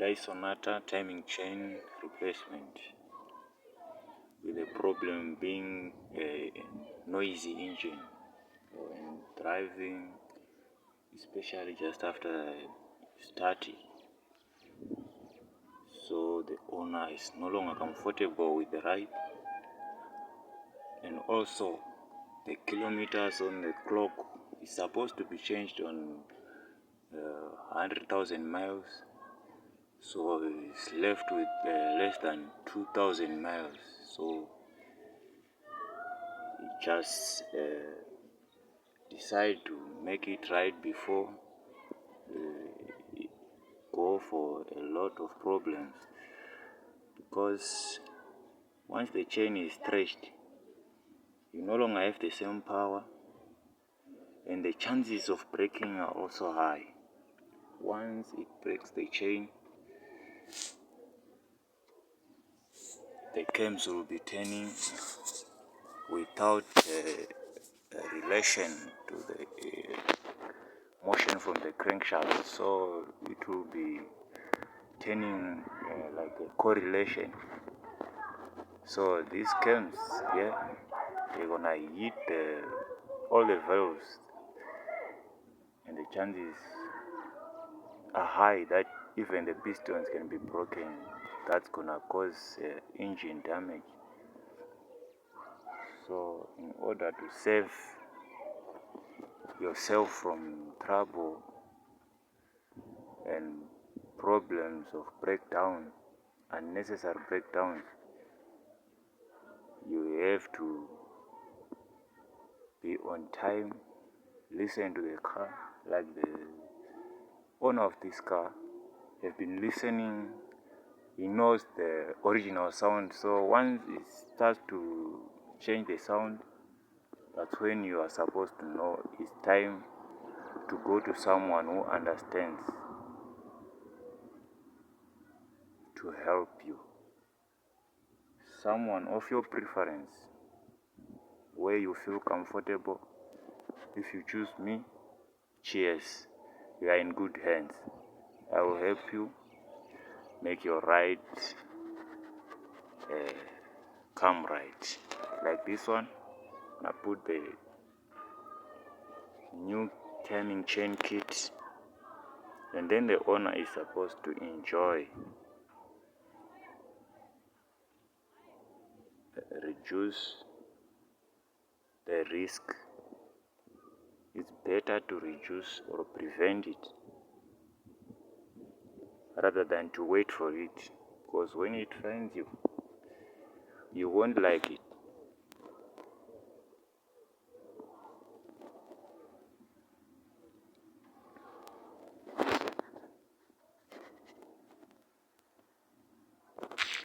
Hyundai Sonata timing chain replacement, with the problem being a noisy engine when driving, especially just after starting. So the owner is no longer comfortable with the ride, and also the kilometers on the clock is supposed to be changed on 100,000 miles, so it's left with less than 2,000 miles. So he just decide to make it right before go for a lot of problems, because once the chain is stretched, you no longer have the same power, and the chances of breaking are also high. Once it breaks the chain, the cams will be turning without relation to the motion from the crankshaft, so it will be turning like a correlation. So these cams, they're gonna hit all the valves, and the chances are high that even the pistons can be broken. That's gonna cause engine damage. So in order to save yourself from trouble and problems of breakdown, unnecessary breakdowns, you have to be on time, listen to the car, like the owner of this car has been listening. He knows the original sound, so once it starts to change the sound, that's when you are supposed to know it's time to go to someone who understands to help you. Someone of your preference, where you feel comfortable. If you choose me, cheers, you are in good hands. I will help you make your ride come right. Like this one, I put the new timing chain kit, and then the owner is supposed to enjoy, reduce the risk. It's better to reduce or prevent it rather than to wait for it, because when it finds you, you won't like it.